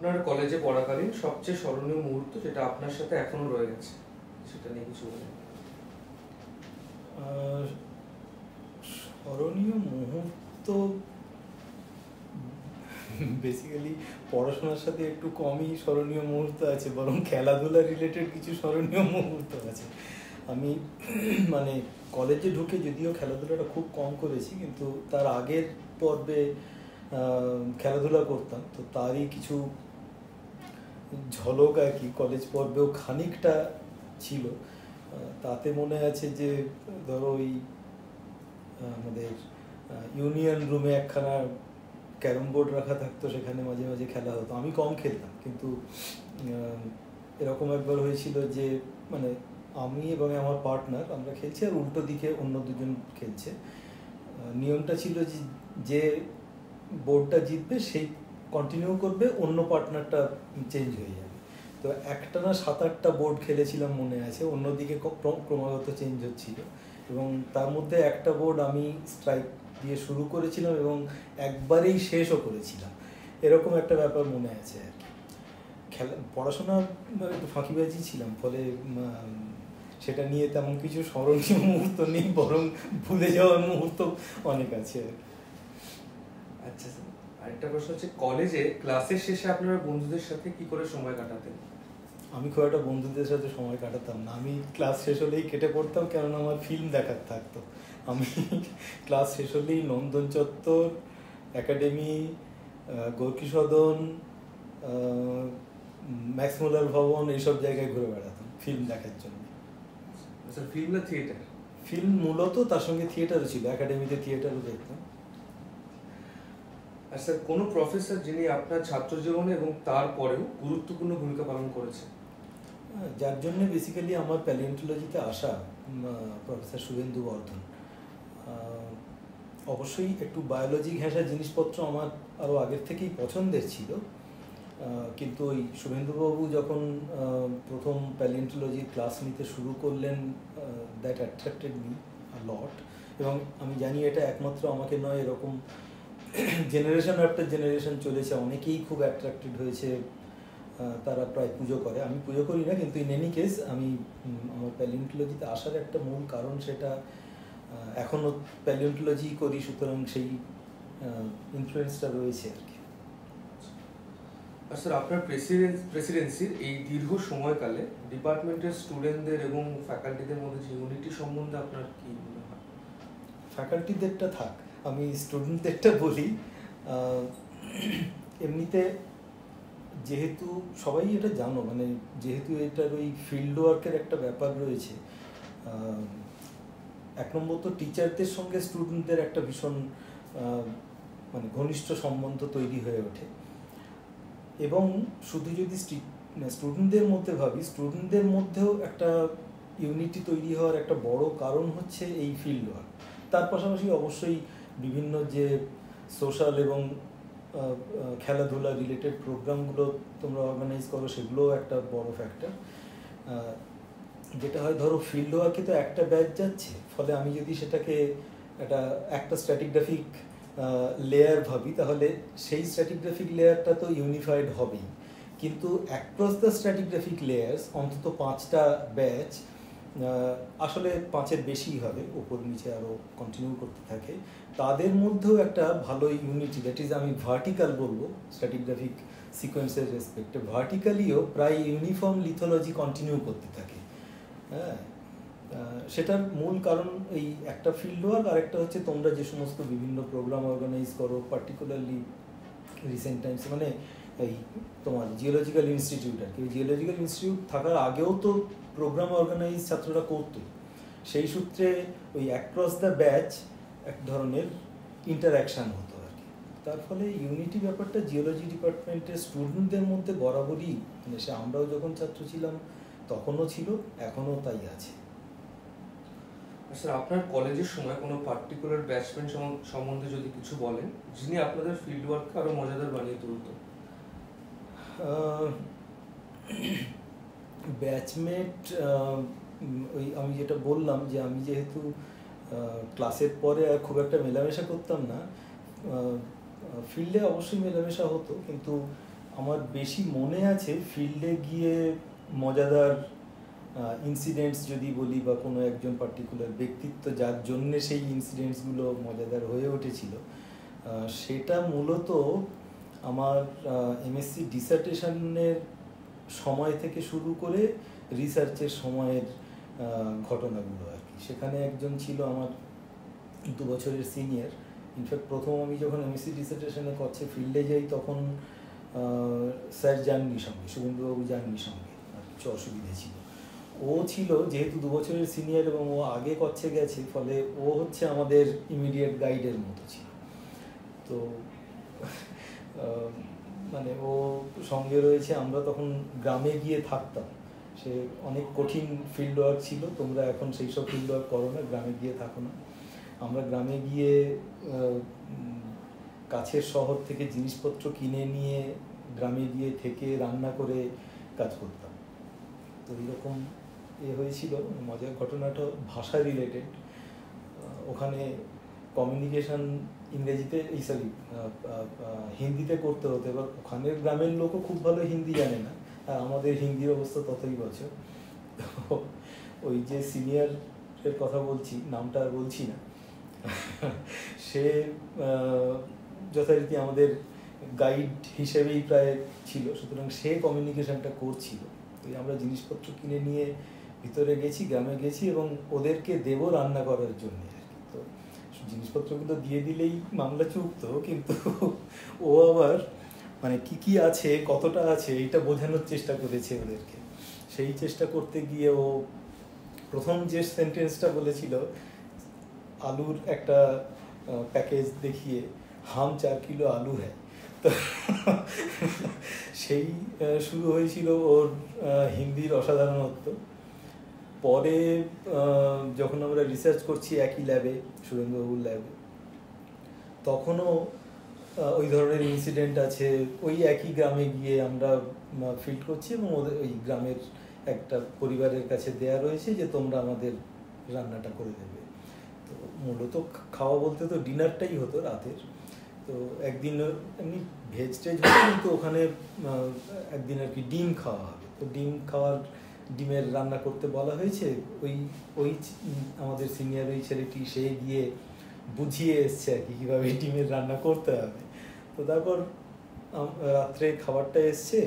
আপনার কলেজে পড়াকালীন সবচেয়ে স্মরণীয় মুহূর্ত যেটা আপনার সাথে এখনো রয়ে গেছে, সেটা নিয়ে কিছু বলুন। স্মরণীয় মুহূর্ত বেসিক্যালি পড়াশোনার সাথে একটু কমই স্মরণীয় মুহূর্ত আছে, বরং খেলাধুলা রিলেটেড কিছু স্মরণীয় মুহূর্ত আছে। আমি মানে কলেজে ঢুকে যদিও খেলাধুলাটা খুব কম করেছি, কিন্তু তার আগের পর্বে খেলাধুলা করতাম, তো তারই কিছু ঝলক আর কি কলেজ পর্বেও খানিকটা ছিল। তাতে মনে আছে যে ধরো ওই আমাদের ইউনিয়ন রুমে একখানা ক্যারম বোর্ড রাখা থাকতো, সেখানে মাঝে মাঝে খেলা হতো। আমি কম খেলতাম, কিন্তু এরকম একবার হয়েছিল যে মানে আমি এবং আমার পার্টনার আমরা খেলছি, আর উল্টো দিকে অন্য দুজন খেলছে। নিয়মটা ছিল যে বোর্ডটা জিতবে সেই কন্টিনিউ করবে, অন্য পার্টনারটা চেঞ্জ হয়ে যাবে। তো একটানা 7-8টা বোর্ড খেলেছিলাম মনে আছে, অন্যদিকে ক্রমাগত চেঞ্জ হচ্ছিল, এবং তার মধ্যে একটা বোর্ড আমি স্ট্রাইক দিয়ে শুরু করেছিলাম এবং একবারেই শেষও করেছিলাম। এরকম একটা ব্যাপার মনে আছে আর কি। পড়াশোনা একটু ফাঁকিবাজি ছিলাম, ফলে সেটা নিয়ে তেমন কিছু স্মরণীয় মুহূর্ত নেই, বরং ভুলে যাওয়ার মুহূর্ত অনেক আছে আর কি। আচ্ছা স্যার, আরেকটা প্রশ্ন হচ্ছে, কলেজে ক্লাসের শেষে আপনারা বন্ধুদের সাথে কি করে সময় কাটাতেন? আমি খুব একটা বন্ধুদের সাথে সময় কাটাতাম না। আমি ক্লাস শেষ হলেই কেটে পড়তাম, কেননা আমার ফিল্ম দেখার থাকতো। আমি ক্লাস শেষ হলেই নন্দন চত্বর, একাডেমি, গোর্কি সদন, ম্যাক্সমুলার ভবন, এইসব জায়গায় ঘুরে বেড়াতাম ফিল্ম দেখার জন্য। স্যার, ফিল্ম না থিয়েটার? ফিল্ম মূলত, তার সঙ্গে থিয়েটারও ছিল, একাডেমিতে থিয়েটারও দেখতাম। আর স্যার, কোনো প্রফেসর যিনি আপনার ছাত্র জীবনে এবং তারপরেও গুরুত্বপূর্ণ ভূমিকা পালন করেছে? যার জন্য বেসিক্যালি আমার প্যালিওন্টোলজিতে আসা, প্রফেসর শুভেন্দু বর্ধন। অবশ্যই একটু বায়োলজি ঘেঁষা জিনিসপত্র আমার আরও আগের থেকেই পছন্দের ছিল, কিন্তু ওই শুভেন্দুবাবু যখন প্রথম প্যালিওন্টোলজির ক্লাস নিতে শুরু করলেন, দ্যাট অ্যাট্রাক্টেড মি আ লট। এবং আমি জানি এটা একমাত্র আমাকে নয়, এরকম জেনারেশন আফটার জেনারেশন চলেছে, অনেকেই খুব অ্যাট্রাক্টেড হয়েছে, তারা প্রায় পুজো করে। আমি পুজো করি না, কিন্তু ইন এনি কেস আমি আমার প্যালিওন্টোলজিতে আসার একটা মূল কারণ, সেটা এখনও প্যালিওন্টোলজি করি, সুতরাং সেই ইনফ্লুয়েন্সটা রয়েছে আর কি। আর স্যার, আপনার প্রেসিডেন্সির এই দীর্ঘ সময়কালে ডিপার্টমেন্টের স্টুডেন্টদের এবং ফ্যাকাল্টিদের মধ্যে যে ইউনিটি সম্বন্ধে আপনার কি মনে হয়? ফ্যাকাল্টিদেরটা থাক, আমি স্টুডেন্টদেরটা বলি। এমনিতে যেহেতু সবাই এটা জানো, মানে যেহেতু এটার ওই ফিল্ড ওয়ার্কের একটা ব্যাপার রয়েছে, এক নম্বর তো টিচারদের সঙ্গে স্টুডেন্টদের একটা ভীষণ মানে ঘনিষ্ঠ সম্বন্ধ তৈরি হয়ে ওঠে। এবং শুধু যদি স্টুডেন্টদের মধ্যে ভাবি, স্টুডেন্টদের মধ্যেও একটা ইউনিটি তৈরি হওয়ার একটা বড় কারণ হচ্ছে এই ফিল্ড ওয়ার্ক। তার পাশাপাশি অবশ্যই বিভিন্ন যে সোশ্যাল এবং খেলাধুলা রিলেটেড প্রোগ্রামগুলো তোমরা অর্গানাইজ করো, সেগুলোও একটা বড় ফ্যাক্টর। যেটা হয়, ধরো ফিল্ড ওয়ার্কে তো একটা ব্যাচ যাচ্ছে, ফলে আমি যদি সেটাকে একটা স্ট্র্যাটিগ্রাফিক লেয়ার ভাবি, তাহলে সেই স্ট্র্যাটিগ্রাফিক লেয়ারটা তো ইউনিফাইড হবেই, কিন্তু অ্যাক্রস দ্য স্ট্র্যাটিগ্রাফিক লেয়ার্স অন্তত 5টা ব্যাচ, আসলে 5-এর বেশিই হবে, ওপর নিচে আরও কন্টিনিউ করতে থাকে, তাদের মধ্যেও একটা ভালো ইউনিটি, দ্যাট ইজ আমি ভার্টিক্যাল বলবো স্ট্র্যাটিগ্রাফিক সিকোয়েন্সের রেসপেক্টে, ভার্টিক্যালিও প্রায় ইউনিফর্ম লিথোলজি কন্টিনিউ করতে থাকে। হ্যাঁ, সেটার মূল কারণ এই একটা ফিল্ড ওয়ার্ক, আর একটা হচ্ছে তোমরা যে সমস্ত বিভিন্ন প্রোগ্রাম অর্গানাইজ করো, পার্টিকুলারলি রিসেন্ট টাইমস, মানে এই তোমার জিওলজিক্যাল ইনস্টিটিউট আর কি, জিওলজিক্যাল ইনস্টিটিউট থাকার আগেও তো প্রোগ্রাম অর্গানাইজ ছাত্ররা করতো, সেই সূত্রে ওই অ্যাক্রস দ্য ব্যাচ এক ধরনের ইন্টারঅ্যাকশান হতো আর কি। তার ফলে ইউনিটি ব্যাপারটা জিওলজি ডিপার্টমেন্টের স্টুডেন্টদের মধ্যে বরাবরই, মানে সে আমরাও যখন ছাত্র ছিলাম তখনও ছিল, এখনও তাই আছে। স্যার, আপনার কলেজের সময় কোনো পার্টিকুলার ব্যাচমেট সম্বন্ধে যদি কিছু বলেন, যিনি আপনাদের ফিল্ড ওয়ার্ককে আরো মজাদার বানিয়ে তুলত? ব্যাচমেট, ওই আমি যেটা বললাম যে আমি যেহেতু ক্লাসের পরে আর খুব একটা মেলামেশা করতাম না, ফিল্ডে অবশ্যই মেলামেশা হতো, কিন্তু আমার বেশি মনে আছে ফিল্ডে গিয়ে মজাদার ইনসিডেন্টস যদি বলি, বা কোনো একজন পার্টিকুলার ব্যক্তিত্ব যার জন্যে সেই ইনসিডেন্টসগুলো মজাদার হয়ে উঠেছিল, সেটা মূলত আমার এমএসসি ডিসার্টেশনের সময় থেকে শুরু করে রিসার্চের সময়ের ঘটনাগুলো আর কি। সেখানে একজন ছিল আমার 2 বছরের সিনিয়র। ইনফ্যাক্ট প্রথম আমি যখন এমএসসি ডিসার্টেশনে করছে ফিল্ডে যাই, তখন স্যার যাননি সঙ্গে, শুভেন্দুবাবু যাননি সঙ্গে, আর কিছু অসুবিধা ছিল। ও ছিল যেহেতু 2 বছরের সিনিয়র এবং ও আগে করছে গেছে, ফলে ও হচ্ছে আমাদের ইমিডিয়েট গাইডের মতো ছিল। তো মানে ও সঙ্গে রয়েছে। আমরা তখন গ্রামে গিয়ে থাকতাম। সে অনেক কঠিন ফিল্ড ওয়ার্ক ছিল, তোমরা এখন সেই সব ফিল্ড ওয়ার্ক করো না, গ্রামে গিয়ে থাকো না। আমরা গ্রামে গিয়ে কাছের শহর থেকে জিনিসপত্র কিনে নিয়ে গ্রামে গিয়ে থেকে রান্না করে কাজ করতাম। তো এইরকম হয়েছিল। মজার ঘটনাটা ভাষা রিলেটেড। ওখানে কমিউনিকেশন ইংরেজিতে হিন্দিতে করতে হতো। এবার ওখানের গ্রামের লোকও খুব ভালো হিন্দি জানে না, আর আমাদের হিন্দির অবস্থা ততই বছর। তো ওই যে সিনিয়রের কথা বলছি, নামটা আর বলছি না, সে যথারীতি আমাদের গাইড হিসেবেই প্রায় ছিল, সুতরাং সে কমিউনিকেশনটা করছিল। তো আমরা জিনিসপত্র কিনে নিয়ে ভিতরে গেছি, গ্রামে গেছি, এবং ওদেরকে দেবো রান্না করার জন্য আর কি। তো জিনিসপত্রগুলো দিয়ে দিলেই মামলা চুকতো, কিন্তু ও আবার মানে কি আছে, কতটা আছে, এইটা বোঝানোর চেষ্টা করেছে ওদেরকে। সেই চেষ্টা করতে গিয়ে ও প্রথম যে সেন্টেন্সটা বলেছিল, আলুর একটা প্যাকেজ দেখিয়ে, হাম 4 কিলো আলু হ্যায়। তো সেই শুরু হয়েছিল ওর হিন্দির অসাধারণত্ব। পরে যখন আমরা রিসার্চ করছি একই ল্যাবে, সুরেন্দ্রবাবুর ল্যাবে, তখনও ওই ধরনের ইনসিডেন্ট আছে। ওই একই গ্রামে গিয়ে আমরা ফিল্ড করছি, এবং ওদের ওই গ্রামের একটা পরিবারের কাছে দেয়া রয়েছে যে তোমরা আমাদের রান্নাটা করে দেবে। তো মূলত খাওয়া বলতে তো ডিনারটাই হতো রাতের। তো একদিন এমনি ভেজ টেজ হতো, কিন্তু ওখানে একদিন আর কি ডিম খাওয়া হবে। তো ডিমের রান্না করতে বলা হয়েছে। ওই আমাদের সিনিয়র ওই ছেলেটি সে গিয়ে বুঝিয়ে এসছে আর কি কীভাবে ডিমের রান্না করতে হবে। তো তারপর রাত্রে খাবারটা এসছে,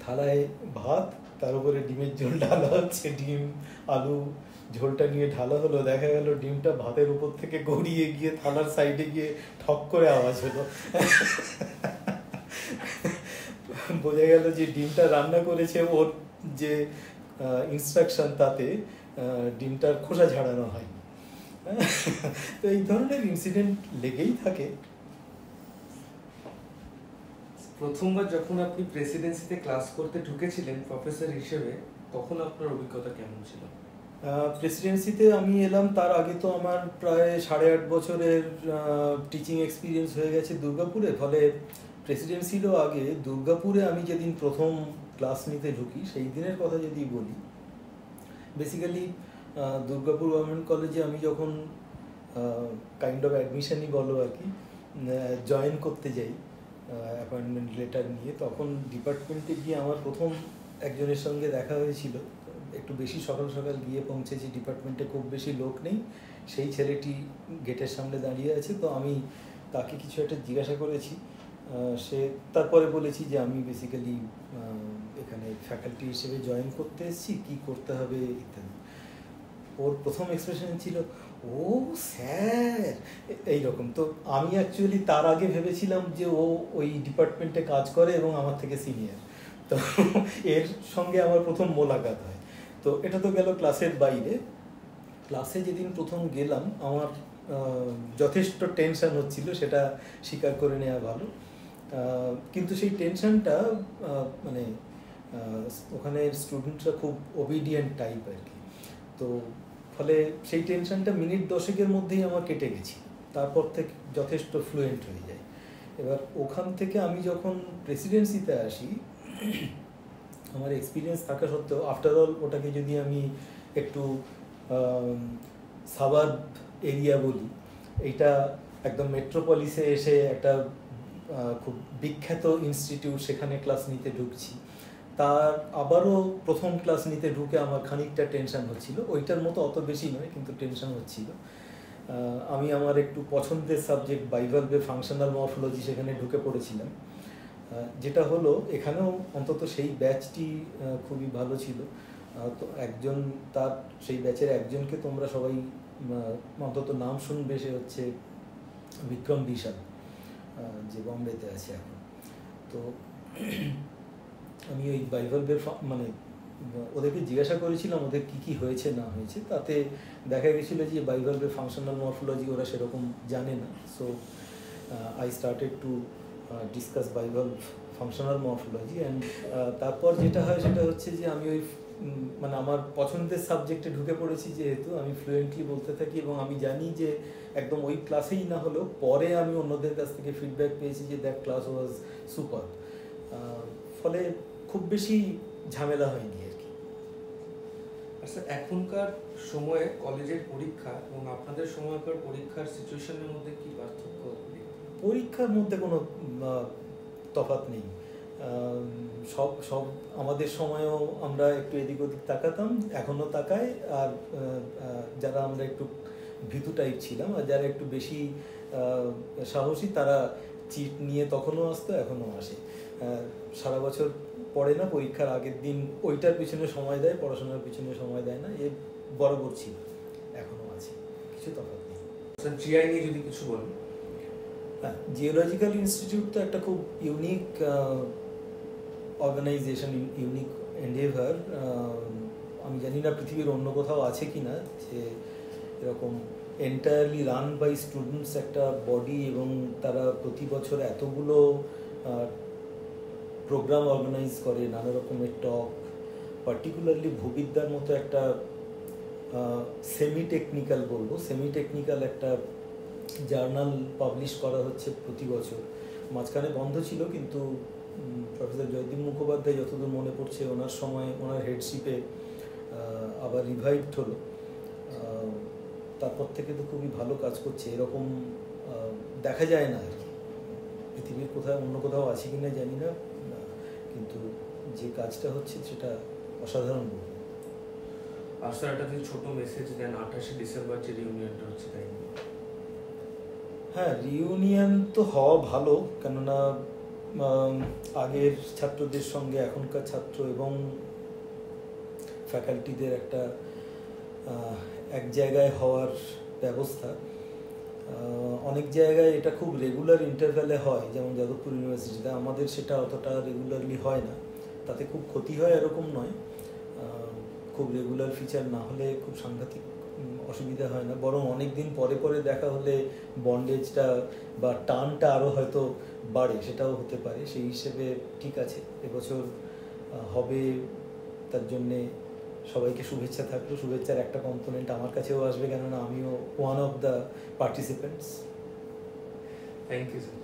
থালায় ভাত, তার উপরে ডিমের ঝোল ঢালা হচ্ছে। ডিম আলু ঝোলটা নিয়ে ঢালা হলো, দেখা গেল ডিমটা ভাতের উপর থেকে গড়িয়ে গিয়ে থালার সাইডে গিয়ে ঠক করে আওয়াজ হলো। বোঝা গেল যে ডিমটা রান্না করেছে ওর যে ইনস্ট্রাকশন, তাতে ডিমটার খোসা ঝাড়ানো হয়। তো এই ধরনের ইনসিডেন্ট লেগেই থাকে। প্রথমবার যখন আপনি প্রেসিডেন্সিতে ক্লাস করতে ঢুকেছিলেন প্রফেসর হিসেবে, তখন আপনার অভিজ্ঞতা কেমন ছিল? প্রেসিডেন্সিতে আমি এলাম, তার আগে তো আমার প্রায় 8.5 বছরের টিচিং এক্সপিরিয়েন্স হয়ে গেছে দুর্গাপুরে। ফলে প্রেসিডেন্সিরও আগে দুর্গাপুরে আমি যেদিন প্রথম ক্লাস নিতে ঢুকি, সেই দিনের কথা যদি বলি, বেসিক্যালি দুর্গাপুর গভর্নমেন্ট কলেজে আমি যখন কাইন্ড অফ অ্যাডমিশনই বলো আর কি, জয়েন করতে যাই অ্যাপয়েন্টমেন্ট লেটার নিয়ে, তখন ডিপার্টমেন্টে গিয়ে আমার প্রথম একজনের সঙ্গে দেখা হয়েছিল। একটু বেশি সকাল সকাল গিয়ে পৌঁছেছি, ডিপার্টমেন্টে খুব বেশি লোক নেই, সেই ছেলেটি গেটের সামনে দাঁড়িয়ে আছে। তো আমি তাকে কিছু একটা জিজ্ঞাসা করেছি। সে তারপরে বলেছি যে আমি বেসিক্যালি এখানে ফ্যাকাল্টি হিসেবে জয়েন করতে এসেছি, কী করতে হবে ইত্যাদি। ওর প্রথম এক্সপ্রেশন ছিল, ও স্যার, এইরকম। তো আমি অ্যাকচুয়ালি তার আগে ভেবেছিলাম যে ও ওই ডিপার্টমেন্টে কাজ করে এবং আমার থেকে সিনিয়র। তো এর সঙ্গে আমার প্রথম মোলাকাত হয়। তো এটা তো গেল ক্লাসের বাইরে। ক্লাসে যেদিন প্রথম গেলাম, আমার যথেষ্ট টেনশন হচ্ছিল, সেটা স্বীকার করে নেওয়া ভালো। কিন্তু সেই টেনশনটা মানে ওখানে স্টুডেন্টরা খুব ওবিডিয়েন্ট টাইপ আর কি। তো ফলে সেই টেনশনটা মিনিট 10-এর মধ্যেই আমার কেটে গেছি। তারপর থেকে যথেষ্ট ফ্লুয়েন্ট হয়ে যায়। এবার ওখান থেকে আমি যখন প্রেসিডেন্সিতে আসি, আমার এক্সপিরিয়েন্স থাকা সত্ত্বেও, আফটার অল ওটাকে যদি আমি একটু সাবার্ব এরিয়া বলি, এইটা একদম মেট্রোপলিসে এসে একটা খুব বিখ্যাত ইনস্টিটিউট, সেখানে ক্লাস নিতে ঢুকছি। তার আবারও প্রথম ক্লাস নিতে ঢুকে আমার খানিকটা টেনশন হচ্ছিল, ওইটার মতো অত বেশি নয় কিন্তু টেনশন হচ্ছিল। আমি আমার একটু পছন্দের সাবজেক্ট বাইভালভে ফাংশনাল মরফোলজি সেখানে ঢুকে পড়েছিলাম। যেটা হলো এখানেও অন্তত সেই ব্যাচটি খুবই ভালো ছিল। তো একজন, তার সেই ব্যাচের একজনকে তোমরা সবাই অন্তত নাম শুনবে, সে হচ্ছে বিক্রম বিশাল, যে বম্বেতে আছে এখন। তো আমি ওই বাইভালভের মানে ওদেরকে জিজ্ঞাসা করেছিলাম ওদের কী কী হয়েছে না হয়েছে, তাতে দেখা গেছিলো যে বাইভালভের ফাংশনাল মরফোলজি ওরা সেরকম জানে না। So I started to discuss bivalve functional morphology. And তারপর যেটা হয় সেটা হচ্ছে যে আমি ওই মানে আমার পছন্দের সাবজেক্টে ঢুকে পড়েছি, যেহেতু আমি ফ্লুয়েন্টলি বলতে থাকি এবং আমি জানি যে একদম ওই ক্লাসেই না হলেও পরে আমি অন্যদের কাছ থেকে ফিডব্যাক পেয়েছি যে দ্যাট ক্লাস ওয়াজ সুপার। ফলে খুব বেশি ঝামেলা হয়নি আর কি। আচ্ছা, এখনকার সময়ে কলেজের পরীক্ষা এবং আপনাদের সময়কার পরীক্ষার সিচুয়েশনের মধ্যে কি পার্থক্য? পরীক্ষার মধ্যে কোনো তফাৎ নেই। সব সব আমাদের সময়ও আমরা একটু এদিক ওদিক তাকাতাম, এখনও তাকাই। আর যারা আমরা একটু ভীতু টাইপ ছিলাম আর যারা একটু বেশি সাহসী, তারা চিট নিয়ে তখনও আসতো, এখনও আসে। সারা বছর পড়ে না, পরীক্ষার আগের দিন ওইটার পিছনে সময় দেয়, পড়াশোনার পিছনে সময় দেয় না। এ বরাবর ছিল, এখনও আছে, কিছু তফাৎ নেই। জিআই নিয়ে যদি কিছু বলেন। হ্যাঁ, জিওলজিক্যাল ইনস্টিটিউট তো একটা খুব ইউনিক অর্গানাইজেশন, ইউনিক এন্ডেভার। আমি জানি না পৃথিবীর অন্য কোথাও আছে কি না যে এরকম এন্টায়ারলি রান বাই স্টুডেন্টস একটা বডি, এবং তারা প্রতি বছর এতগুলো প্রোগ্রাম অর্গানাইজ করে, নানা রকমের টক, পার্টিকুলারলি ভূবিদ্যার মতো একটা সেমি টেকনিক্যাল একটা জার্নাল পাবলিশ করা হচ্ছে প্রতি বছর। মাঝখানে বন্ধ ছিল, কিন্তু প্রফেসর জয়দীপ মুখোপাধ্যায় যতদূর মনে পড়ছে ওনার সময়, ওনার হেডশিপে আবার রিভাইভড হলো। তারপর থেকে তো খুবই ভালো কাজ করছে, এরকম দেখা যায় না আর কি। পৃথিবীর কোথাও অন্য কোথাও আছে কি না জানি না, কিন্তু যে কাজটা হচ্ছে সেটা অসাধারণ। আর স্যার, একটা যদি ছোট মেসেজ দেন 28শে ডিসেম্বর যে রিউনিয়নটা হচ্ছে, তাই হ্যাঁ, রিউনিয়ন তো হওয়া ভালো, কেননা আগের ছাত্রদের সঙ্গে এখনকার ছাত্র এবং ফ্যাকাল্টিদের একটা এক জায়গায় হওয়ার ব্যবস্থা। অনেক জায়গায় এটা খুব রেগুলার ইন্টারভ্যালে হয়, যেমন যাদবপুর ইউনিভার্সিটিতে। আমাদের সেটা অতটা রেগুলারলি হয় না, তাতে খুব ক্ষতি হয় এরকম নয়। খুব রেগুলার ফিচার না হলে খুব সাংঘাতিক অসুবিধা হয় না, বরং অনেক দিন পরে পরে দেখা হলে বন্ডেজটা বা টানটা আরও হয়তো বাড়ে, সেটাও হতে পারে। সেই হিসেবে ঠিক আছে, এবছর হবে, তার জন্যে সবাইকে শুভেচ্ছা থাকলো। শুভেচ্ছার একটা কম্পোনেন্ট আমার কাছেও আসবে, কেননা আমিও one of the participants. Thank you sir.